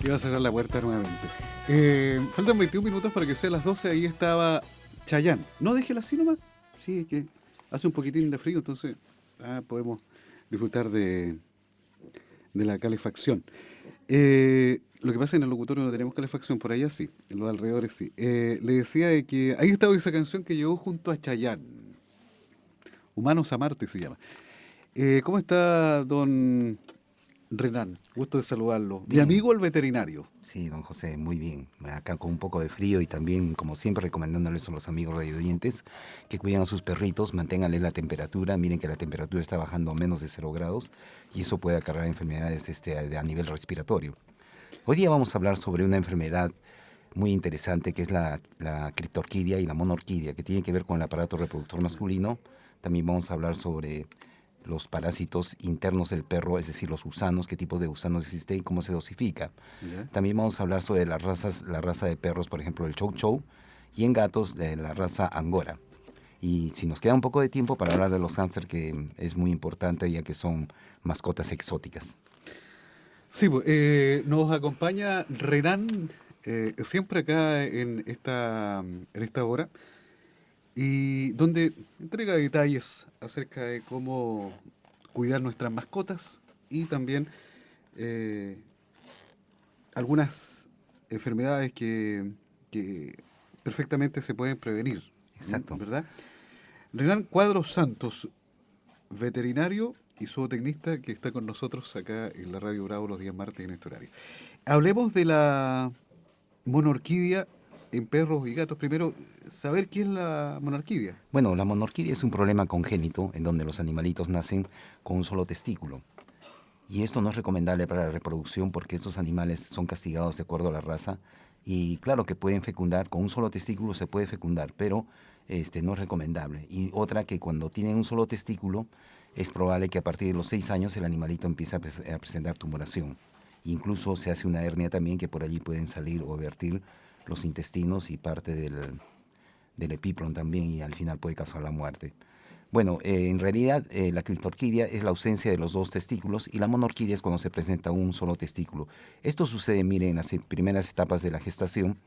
iba a cerrar la puerta nuevamente. Faltan 21 minutos para que sea las 12. Ahí estaba Chayanne. No, déjela así nomás. Sí, es que hace un poquitín de frío, entonces podemos disfrutar de la calefacción. Lo que pasa en el locutorio no tenemos calefacción, por allá sí, en los alrededores sí. Le decía de que ahí estaba esa canción que llegó junto a Chayanne. Humanos a Marte se llama. ¿Cómo está don Renan? Gusto de saludarlo. Mi Bien, amigo el veterinario. sí, don José, muy bien. Acá con un poco de frío y también, como siempre, recomendándoles a los amigos radioyentes que cuiden a sus perritos, manténganle la temperatura. Miren que la temperatura está bajando a menos de 0 grados y eso puede acarrear enfermedades a nivel respiratorio. Hoy día vamos a hablar sobre una enfermedad muy interesante que es la criptorquidia y la monorquidia, que tiene que ver con el aparato reproductor masculino. También vamos a hablar sobre los parásitos internos del perro, es decir, los gusanos, qué tipos de gusanos existen y cómo se dosifica. ¿Ya? También vamos a hablar sobre las razas, la raza de perros, por ejemplo, el Chow Chow, y en gatos de la raza Angora. Y si nos queda un poco de tiempo para hablar de los hámster, que es muy importante ya que son mascotas exóticas. Sí, pues, nos acompaña Renan siempre acá en esta hora y donde entrega detalles acerca de cómo cuidar nuestras mascotas y también eh, algunas enfermedades que perfectamente se pueden prevenir, Exacto. ¿verdad? Renan Cuadros Santos, veterinario y zootecnista que está con nosotros acá en la Radio Bravo los días martes en este horario. Hablemos de la monorquidia en perros y gatos. Primero, saber qué es la monorquidia. Bueno, la monorquidia es un problema congénito en donde los animalitos nacen con un solo testículo. Y esto no es recomendable para la reproducción porque estos animales son castigados de acuerdo a la raza. Y claro que pueden fecundar, con un solo testículo se puede fecundar, pero no es recomendable. Y otra que cuando tienen un solo testículo, es probable que a partir de los 6 años el animalito empiece a presentar tumoración. Incluso se hace una hernia también que por allí pueden salir o vertir los intestinos y parte del epiplon también y al final puede causar la muerte. Bueno, en realidad la criptorquidia es la ausencia de los dos testículos y la monorquidia es cuando se presenta un solo testículo. Esto sucede, miren, en las primeras etapas de la gestación,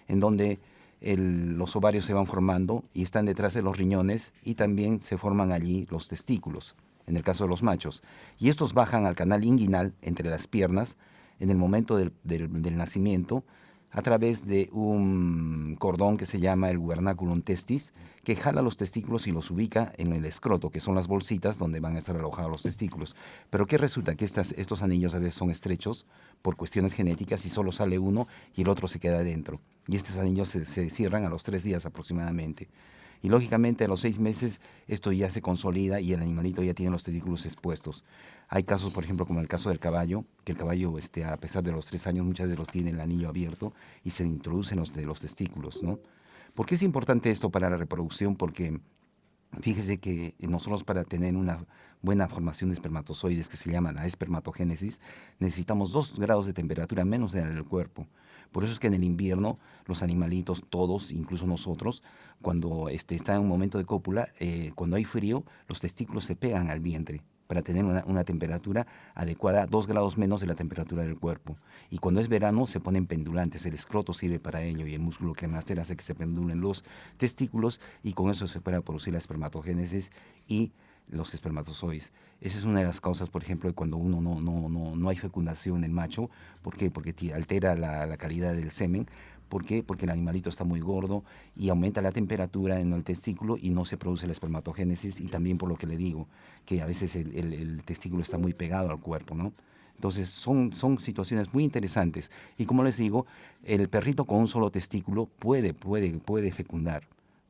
en donde los ovarios se van formando y están detrás de los riñones y también se forman allí los testículos, en el caso de los machos. Y estos bajan al canal inguinal entre las piernas en el momento del nacimiento a través de un cordón que se llama el gubernaculum testis, que jala los testículos y los ubica en el escroto, que son las bolsitas donde van a estar alojados los testículos. Pero ¿qué resulta? Que estos anillos a veces son estrechos por cuestiones genéticas y solo sale uno y el otro se queda dentro. Y estos anillos se cierran a los 3 días aproximadamente. Y lógicamente a los 6 meses esto ya se consolida y el animalito ya tiene los testículos expuestos. Hay casos, por ejemplo, como el caso del caballo, que el caballo, a pesar de los 3 años, muchas veces los tiene el anillo abierto y se introducen los testículos, ¿no? ¿Por qué es importante esto para la reproducción? Porque fíjese que nosotros para tener una buena formación de espermatozoides, que se llama la espermatogénesis, necesitamos 2 grados de temperatura menos del cuerpo. Por eso es que en el invierno los animalitos, todos, incluso nosotros, cuando está en un momento de cópula, cuando hay frío, los testículos se pegan al vientre para tener una temperatura adecuada, 2 grados menos de la temperatura del cuerpo. Y cuando es verano se ponen pendulantes, el escroto sirve para ello y el músculo cremaster hace que se pendulen los testículos y con eso se puede producir la espermatogénesis y los espermatozoides. Esa es una de las causas, por ejemplo, de cuando uno no hay fecundación en el macho. ¿Por qué? Porque altera la calidad del semen. ¿Por qué? Porque el animalito está muy gordo y aumenta la temperatura en el testículo y no se produce la espermatogénesis y también por lo que le digo, que a veces el testículo está muy pegado al cuerpo, ¿no? Entonces son situaciones muy interesantes y como les digo, el perrito con un solo testículo puede fecundar,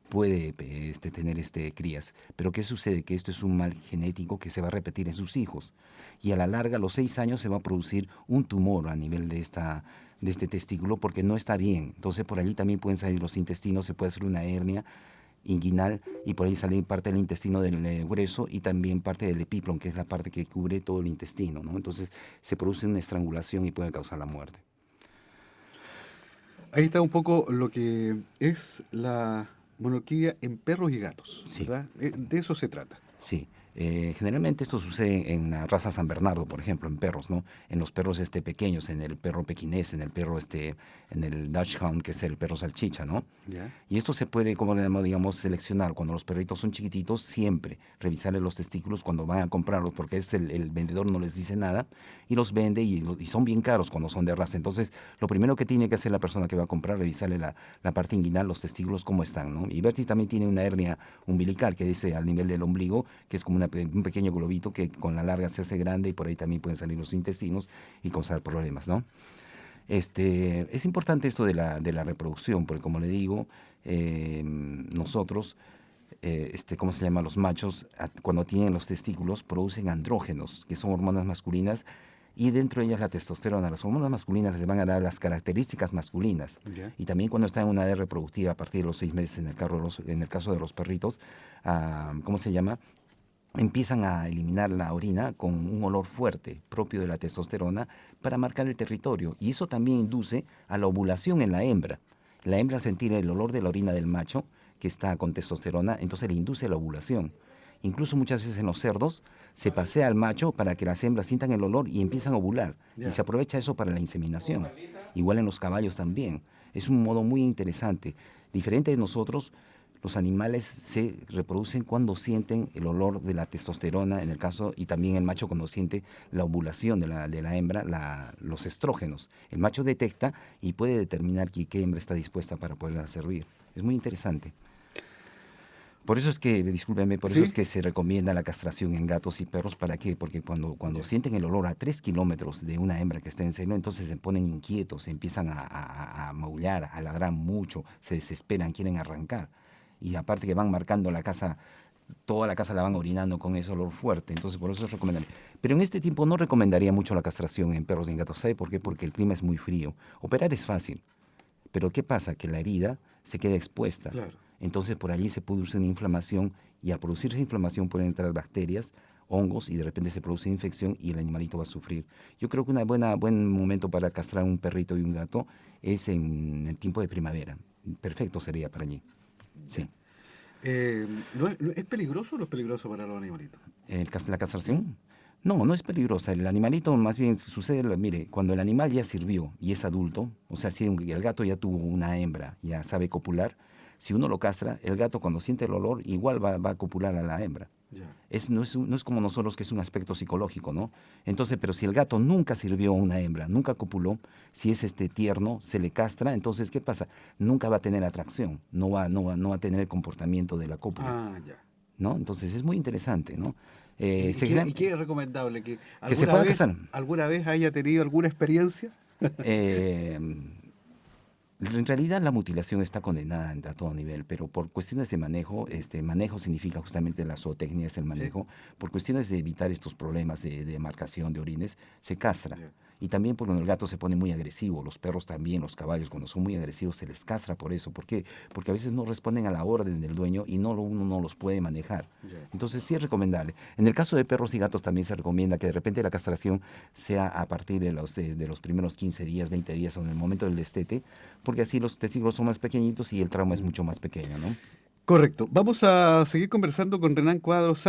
puede tener crías, pero ¿qué sucede? Que esto es un mal genético que se va a repetir en sus hijos y a la larga, a los 6 años, se va a producir un tumor a nivel de este testículo porque no está bien. Entonces por allí también pueden salir los intestinos, se puede hacer una hernia inguinal y por ahí sale parte del intestino del grueso y también parte del epiplon, que es la parte que cubre todo el intestino, ¿no? Entonces se produce una estrangulación y puede causar la muerte. Ahí está un poco lo que es la monorquidia en perros y gatos, Sí, ¿verdad? De eso se trata. sí. Generalmente esto sucede en la raza San Bernardo, por ejemplo, en perros, ¿no? En los perros pequeños, en el perro pequinés, en el perro en el Dachshund, que es el perro salchicha, ¿no? ¿Ya? Y esto se puede, como le llamamos, digamos, seleccionar cuando los perritos son chiquititos, siempre revisarle los testículos cuando van a comprarlos, porque es el vendedor no les dice nada y los vende y son bien caros cuando son de raza. Entonces, lo primero que tiene que hacer la persona que va a comprar, revisarle la parte inguinal, los testículos, cómo están, ¿no? Y ver si también tiene una hernia umbilical, que dice al nivel del ombligo, que es como un pequeño globito que con la larga se hace grande y por ahí también pueden salir los intestinos y causar problemas, ¿no? Es importante esto de la reproducción, porque como le digo, nosotros, ¿cómo se llama? Los machos, cuando tienen los testículos, producen andrógenos, que son hormonas masculinas, y dentro de ellas la testosterona. Las hormonas masculinas les van a dar las características masculinas. ¿Ya? Y también cuando están en una edad reproductiva, a partir de los 6 meses, en el caso de los perritos, ¿cómo se llama? Empiezan a eliminar la orina con un olor fuerte propio de la testosterona para marcar el territorio. Y eso también induce a la ovulación en la hembra. La hembra al sentir el olor de la orina del macho, que está con testosterona, entonces le induce la ovulación. Incluso muchas veces en los cerdos se pasea al macho para que las hembras sientan el olor y empiezan a ovular. Y Ya. se aprovecha eso para la inseminación. Igual en los caballos también. Es un modo muy interesante. Diferente de nosotros, los animales se reproducen cuando sienten el olor de la testosterona, en el caso, y también el macho cuando siente la ovulación de la hembra, los estrógenos. El macho detecta y puede determinar qué hembra está dispuesta para poderla servir. Es muy interesante. Por eso es que, discúlpeme, por eso es ¿Sí? que se recomienda la castración en gatos y perros. ¿Para qué? Porque cuando Ya. sienten el olor a 3 kilómetros de una hembra que está en celo, entonces se ponen inquietos, empiezan a maullar, a ladrar mucho, se desesperan, quieren arrancar. Y aparte que van marcando la casa, toda la casa la van orinando con ese olor fuerte. Entonces por eso es recomendable. Pero en este tiempo no recomendaría mucho la castración en perros y en gatos. ¿Sabe por qué? Porque el clima es muy frío. Operar es fácil. Pero ¿qué pasa? Que la herida se queda expuesta. Claro. Entonces por allí se produce una inflamación y al producirse inflamación pueden entrar bacterias, hongos y de repente se produce infección y el animalito va a sufrir. Yo creo que buen momento para castrar un perrito y un gato es en el tiempo de primavera. Perfecto sería para allí. Ya. Sí. ¿Es peligroso o no es peligroso para los animalitos? La ¿Sí? castración. No, no es peligrosa. El animalito más bien sucede, mire, cuando el animal ya sirvió y es adulto, o sea, si el gato ya tuvo una hembra, ya sabe copular, si uno lo castra, el gato cuando siente el olor igual va a copular a la hembra. Ya. No es como nosotros que es un aspecto psicológico, ¿no? Entonces, pero si el gato nunca sirvió a una hembra, nunca copuló, si es tierno, se le castra, entonces, ¿qué pasa? Nunca va a tener atracción, no va a tener el comportamiento de la cópula, Ah, ya. ¿no? Entonces es muy interesante, ¿no? Y qué es recomendable? ¿Que Que se pueda casar. alguna vez haya tenido alguna experiencia? Eh, en realidad la mutilación está condenada a todo nivel, pero por cuestiones de manejo, manejo significa justamente la zootecnia, es el Sí. manejo, por cuestiones de evitar estos problemas de marcación de orines, se castra. Ya. Y también por cuando el gato se pone muy agresivo, los perros también, los caballos, cuando son muy agresivos se les castra por eso. ¿Por qué? Porque a veces no responden a la orden del dueño y uno no los puede manejar. Ya. Entonces sí es recomendable. En el caso de perros y gatos también se recomienda que de repente la castración sea a partir de los primeros 15 días, 20 días o en el momento del destete, porque así los testículos son más pequeñitos y el trauma es Mm. mucho más pequeño, ¿no? Correcto. Vamos a seguir conversando con Renan Cuadros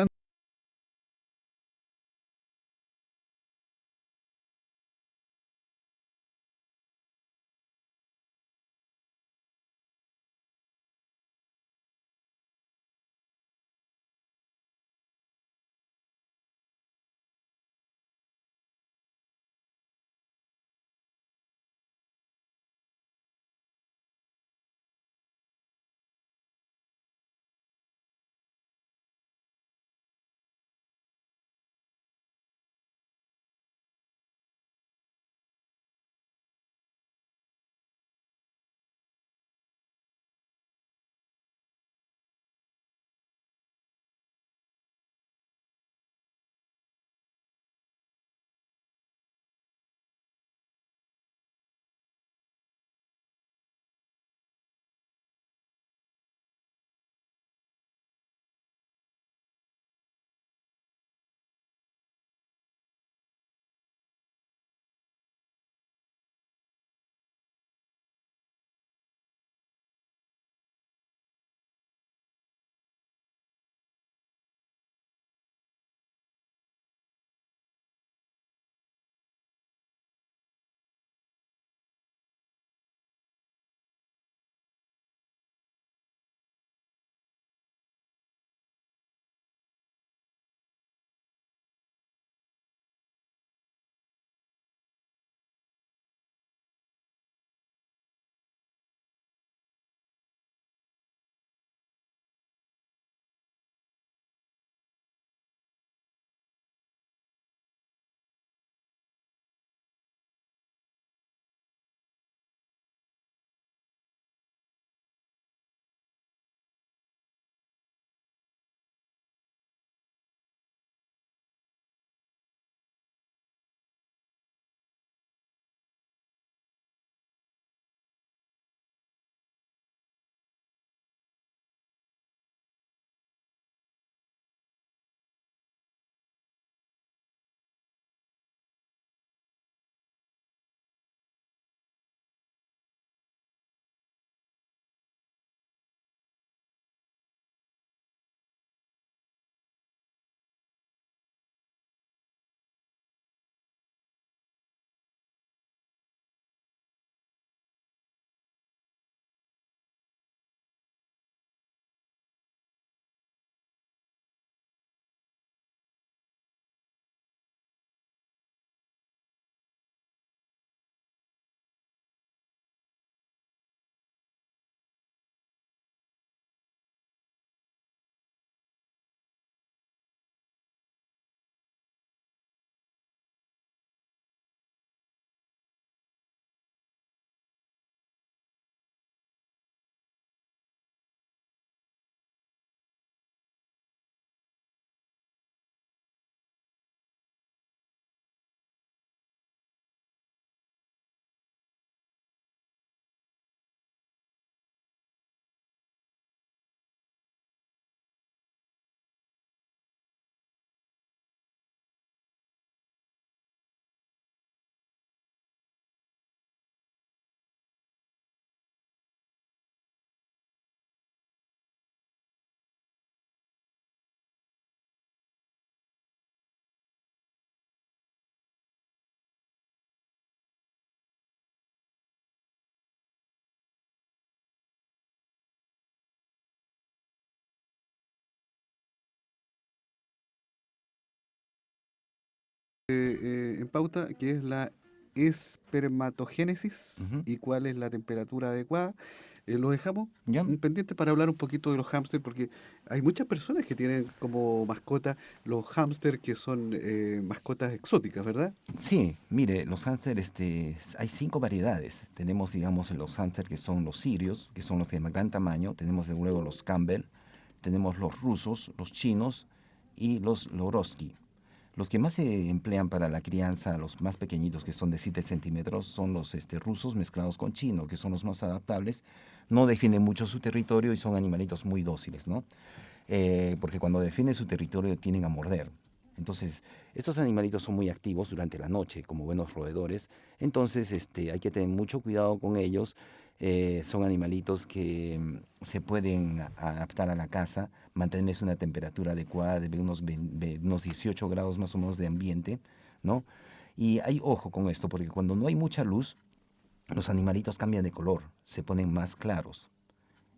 en pauta, que es la espermatogénesis Ujú. y cuál es la temperatura adecuada. Lo dejamos ¿Ya? pendiente para hablar un poquito de los hámsters, porque hay muchas personas que tienen como mascota los hámsters que son mascotas exóticas, ¿verdad? Sí, mire, los hámster, hay 5 variedades. Tenemos, digamos, los hámster que son los sirios, que son los de gran tamaño. Tenemos luego los Campbell, tenemos los rusos, los chinos y los Loroski. Los que más se emplean para la crianza, los más pequeñitos, que son de 7 centímetros, son los rusos mezclados con chinos, que son los más adaptables. No defienden mucho su territorio y son animalitos muy dóciles, ¿no? Porque cuando defienden su territorio tienden a morder. Entonces, estos animalitos son muy activos durante la noche, como buenos roedores. Entonces, hay que tener mucho cuidado con ellos. Son animalitos que se pueden adaptar a la casa, mantenerles una temperatura adecuada de unos 18 grados más o menos de ambiente, ¿no? Y hay ojo con esto, porque cuando no hay mucha luz, los animalitos cambian de color, se ponen más claros.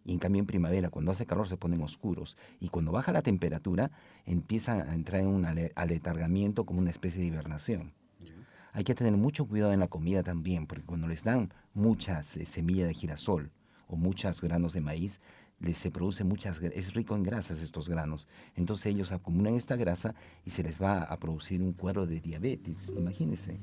Y en cambio en primavera, cuando hace calor, se ponen oscuros. Y cuando baja la temperatura, empiezan a entrar en un aletargamiento como una especie de hibernación. Ya. Hay que tener mucho cuidado en la comida también, porque cuando les dan muchas semillas de girasol o muchos granos de maíz, se produce es rico en grasas estos granos. Entonces ellos acumulan esta grasa y se les va a producir un cuadro de diabetes, imagínense.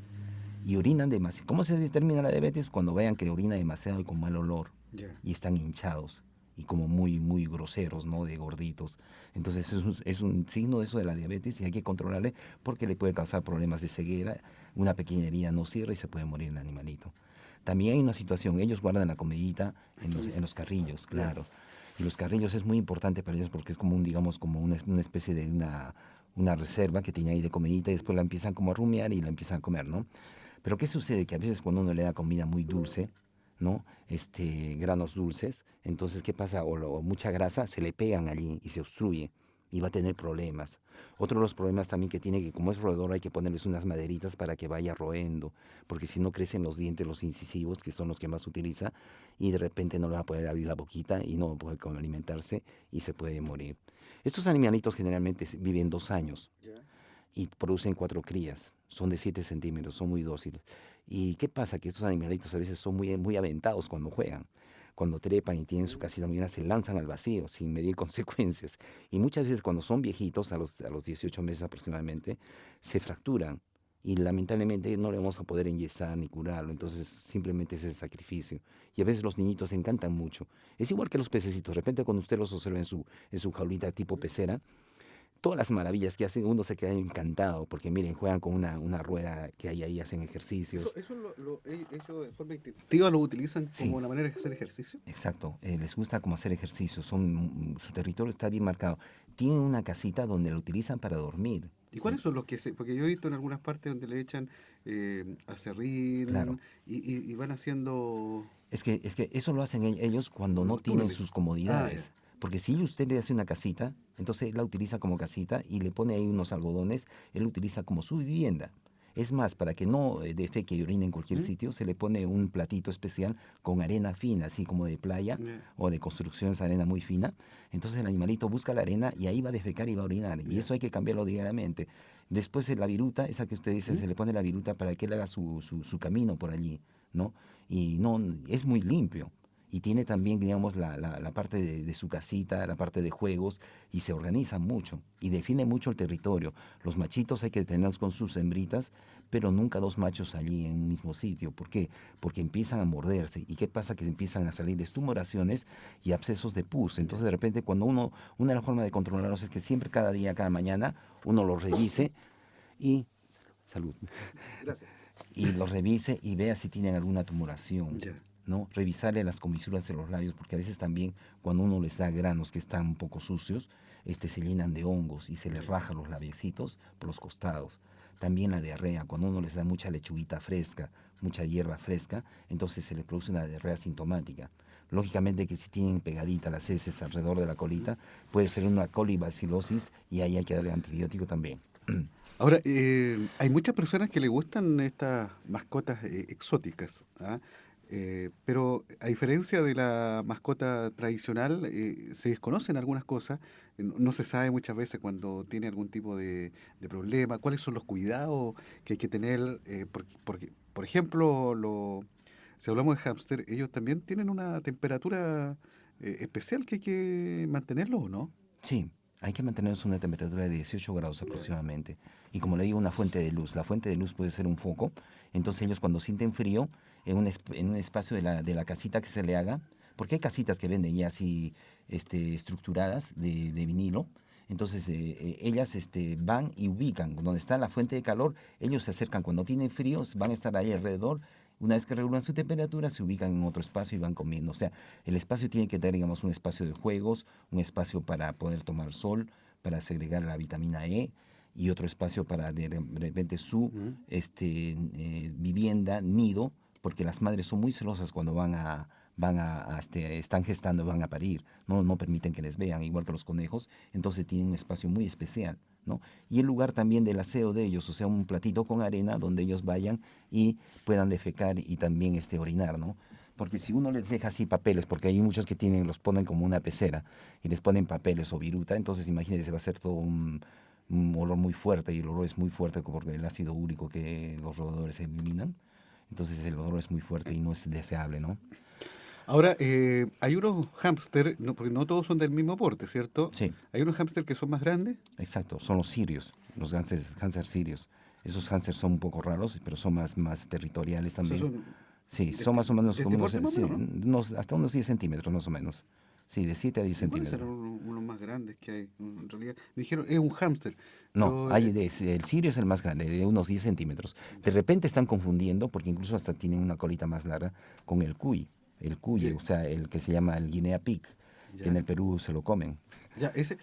Y orinan demasiado. ¿Cómo se determina la diabetes? Cuando vean que orina demasiado y con mal olor Ya. y están hinchados y como muy, muy groseros, ¿no? De gorditos. Entonces es un signo de eso de la diabetes y hay que controlarle porque le puede causar problemas de ceguera. Una pequeña herida no cierra y se puede morir el animalito. También hay una situación, ellos guardan la comidita en los carrillos, Ya. claro. Y los carrillos es muy importante para ellos porque es como digamos, como una especie de una reserva que tiene ahí de comidita y después la empiezan como a rumiar y la empiezan a comer, ¿no? Pero ¿qué sucede? Que a veces cuando uno le da comida muy dulce, ¿no? Granos dulces, entonces, ¿qué pasa? O mucha grasa, se le pegan allí y se obstruye y va a tener problemas. Otro de los problemas también que tiene que como es roedor hay que ponerles unas maderitas para que vaya roendo, porque si no crecen los dientes, los incisivos, que son los que más utiliza, y de repente no le va a poder abrir la boquita y no va a poder alimentarse y se puede morir. Estos animalitos generalmente viven 2 años Ya. y producen 4 crías. Son de 7 centímetros, son muy dóciles. ¿Y qué pasa? Que estos animalitos a veces son muy, muy aventados cuando juegan. Cuando trepan y tienen su casita muy grande, se lanzan al vacío sin medir consecuencias. Y muchas veces cuando son viejitos, a los 18 meses aproximadamente, se fracturan. Y lamentablemente no le vamos a poder enyesar ni curarlo. Entonces simplemente es el sacrificio. Y a veces los niñitos se encantan mucho. Es igual que los pececitos. De repente cuando usted los observa en su jaulita tipo pecera, todas las maravillas que hacen, uno se queda encantado, porque miren, juegan con una rueda que hay ahí, hacen ejercicios. Eso ellos de forma instintiva lo utilizan como Sí, una manera de hacer ejercicio. exacto, les gusta como hacer ejercicios, su territorio está bien marcado. Tienen una casita donde lo utilizan para dormir. ¿Y cuáles son los que se...? Porque yo he visto en algunas partes donde le echan Claro, aserrín y van haciendo es que eso lo hacen ellos cuando como no los tienen sus túneles. Ah, ya. comodidades. Porque si usted le hace una casita, entonces él la utiliza como casita y le pone ahí unos algodones, él lo utiliza como su vivienda. Es más, para que no defeque y orine en cualquier ¿Mm? sitio, se le pone un platito especial con arena fina, así como de playa Ya. o de construcciones, arena muy fina. Entonces el animalito busca la arena y ahí va a defecar y va a orinar. Y Ya. eso hay que cambiarlo diariamente. Después la viruta, esa que usted dice, ¿Mm? se le pone la viruta para que él haga su camino por allí, ¿no? Y no, es muy limpio. Y tiene también, digamos, la parte de su casita, la parte de juegos, y se organiza mucho y define mucho el territorio. Los machitos hay que tenerlos con sus hembritas, pero nunca dos machos allí en un mismo sitio. ¿Por qué? Porque empiezan a morderse. ¿Y qué pasa? Que empiezan a salir tumoraciones y abscesos de pus. Ya. Entonces, de repente, una de las formas de controlarlos es que siempre, cada día, cada mañana, uno los revise y... Salud. Gracias. Y los revise y vea si tienen alguna tumoración, Ya. ¿no? Revisarle las comisuras de los labios, porque a veces también cuando uno les da granos que están un poco sucios, se llenan de hongos y se les raja los labiecitos por los costados. También la diarrea, cuando uno les da mucha lechuguita fresca, mucha hierba fresca, entonces se les produce una diarrea sintomática. Lógicamente que si tienen pegadita las heces alrededor de la colita, puede ser una colibacilosis y ahí hay que darle antibiótico también. Ahora, hay muchas personas que le gustan estas mascotas exóticas, ¿ah? Pero a diferencia de la mascota tradicional, se desconocen algunas cosas. No se sabe muchas veces cuando tiene algún tipo de problema, cuáles son los cuidados que hay que tener. Por ejemplo, si hablamos de hámster, ellos también tienen una temperatura especial que hay que mantenerlo, ¿o no? Sí, hay que mantenerse una temperatura de 18 grados Ya. aproximadamente. Y como le digo, una fuente de luz. La fuente de luz puede ser un foco. Entonces ellos cuando sienten frío, en un espacio de la casita que se le haga, porque hay casitas que venden ya así estructuradas de vinilo. Entonces ellas van y ubican donde está la fuente de calor, ellos se acercan cuando tienen frío, van a estar ahí alrededor. Una vez que regulan su temperatura, se ubican en otro espacio y van comiendo. O sea, el espacio tiene que tener, digamos, un espacio de juegos, un espacio para poder tomar sol, para segregar la vitamina E y otro espacio para de repente su Mm. vivienda, nido, porque las madres son muy celosas cuando están gestando, van a parir, no permiten que les vean, igual que los conejos, entonces tienen un espacio muy especial, ¿no? Y el lugar también del aseo de ellos, o sea, un platito con arena donde ellos vayan y puedan defecar y también orinar, ¿no? Porque si uno les deja así papeles, porque hay muchos que los ponen como una pecera y les ponen papeles o viruta, entonces imagínense, va a ser todo un olor muy fuerte y el olor es muy fuerte porque el ácido úrico que los roedores eliminan, entonces el olor es muy fuerte y no es deseable, ¿no? Ahora, hay unos hámster, no, porque no todos son del mismo porte, ¿cierto? Sí, Hay unos hámster que son más grandes. exacto, son los sirios, los hámsters sirios. Esos hámsters son un poco raros, pero son más territoriales O sea, también. son Sí, de son más o menos de como este porte más o sí, menos, ¿no? hasta unos 10 centímetros más o menos. Sí, de 7 a 10 ¿Y cuáles centímetros. serán unos más grandes que hay? En realidad, me dijeron, es un hámster, No, pero el sirio es el más grande, de unos 10 centímetros. De repente están confundiendo, porque incluso hasta tienen una colita más larga, con el cuy. El cuy, ¿qué? o sea, el que se llama el guinea pig, que en Ya, el Perú se lo comen. ya, ese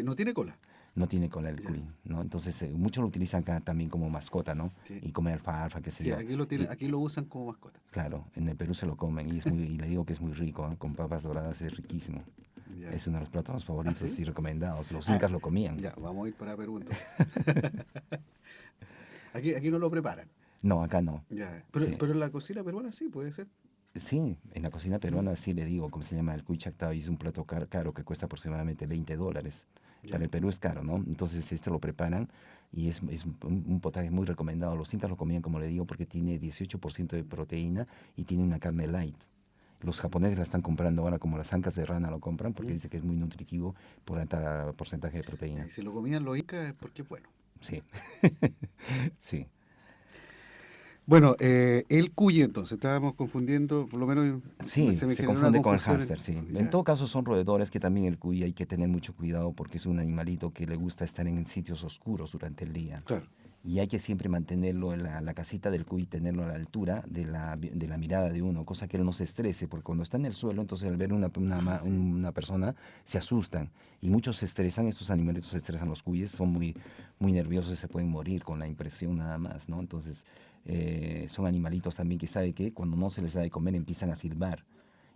no tiene cola. No tiene cola el Ya, cuy, ¿no? Entonces, muchos lo utilizan acá también como mascota, ¿no? sí, Y come alfalfa, qué sé sí, yo. Y, aquí lo usan como mascota. claro, en el Perú se lo comen y le digo que es muy rico, ¿eh? Con papas doradas es riquísimo. Ya. Es uno de los platos ¿Ah, favoritos sí? y recomendados. Los Ah, incas lo comían. ya, vamos a ir para Perú entonces. Aquí no lo preparan. No, acá no. Ya, Sí. pero en la cocina peruana sí puede ser. Sí, en la cocina Mm. peruana sí le digo, ¿cómo se llama? El cuy chactao y es un plato caro que cuesta aproximadamente $20. Para Ya. el Perú es caro, ¿no? Entonces lo preparan y es un potaje muy recomendado. Los incas lo comían, como le digo, porque tiene 18% de proteína y tiene una carne light. Los japoneses la están comprando ahora como las ancas de rana lo compran porque Mm. dice que es muy nutritivo por alta porcentaje de Ya, proteína. y si lo comían los incas es porque es bueno. Sí, sí. Bueno, el cuy entonces, estábamos confundiendo, por lo menos Sí, se me se generó una confunde con el confusión. hámster, sí. En Ya, todo caso son roedores que también el cuy hay que tener mucho cuidado porque es un animalito que le gusta estar en sitios oscuros durante el día. claro. Y hay que siempre mantenerlo en la casita del cuy, tenerlo a la altura de la mirada de uno, cosa que él no se estrese, porque cuando está en el suelo, entonces al ver Ah, sí. una persona, se asustan. Y muchos se estresan, estos animalitos se estresan, los cuyes son muy nerviosos y se pueden morir con la impresión nada más, ¿no? Entonces, son animalitos también que sabe que cuando no se les da de comer empiezan a silbar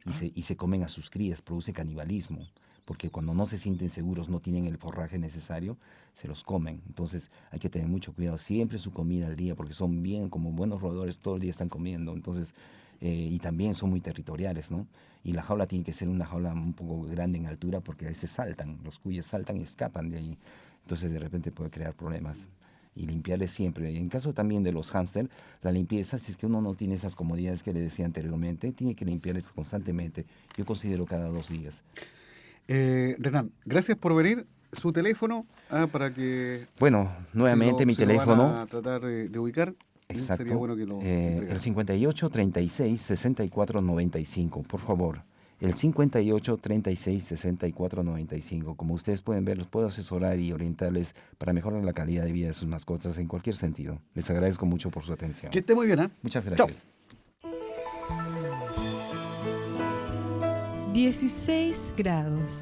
Ah, y se comen a sus crías, produce canibalismo, porque cuando no se sienten seguros, no tienen el forraje necesario, se los comen. Entonces hay que tener mucho cuidado, siempre su comida al día, porque son bien, como buenos roedores, todo el día están comiendo, entonces, y también son muy territoriales, ¿no? Y la jaula tiene que ser una jaula un poco grande en altura, porque a veces saltan, los cuyes saltan y escapan de ahí, entonces de repente puede crear problemas. Y limpiarles siempre. En caso también de los hámster, la limpieza, si es que uno no tiene esas comodidades que le decía anteriormente, tiene que limpiarles constantemente. Yo considero cada 2 días. Renan, gracias por venir. Su teléfono, para que Bueno, nuevamente mi si lo van teléfono, a tratar de ubicar, sería exacto, bueno que lo el entregaran. 58 36 64 95, por favor. El 58 36 64 95. Como ustedes pueden ver, los puedo asesorar y orientarles para mejorar la calidad de vida de sus mascotas en cualquier sentido. Les agradezco mucho por su Que atención. esté muy bien, ¿ah? Muchas Chao. gracias. 16 grados.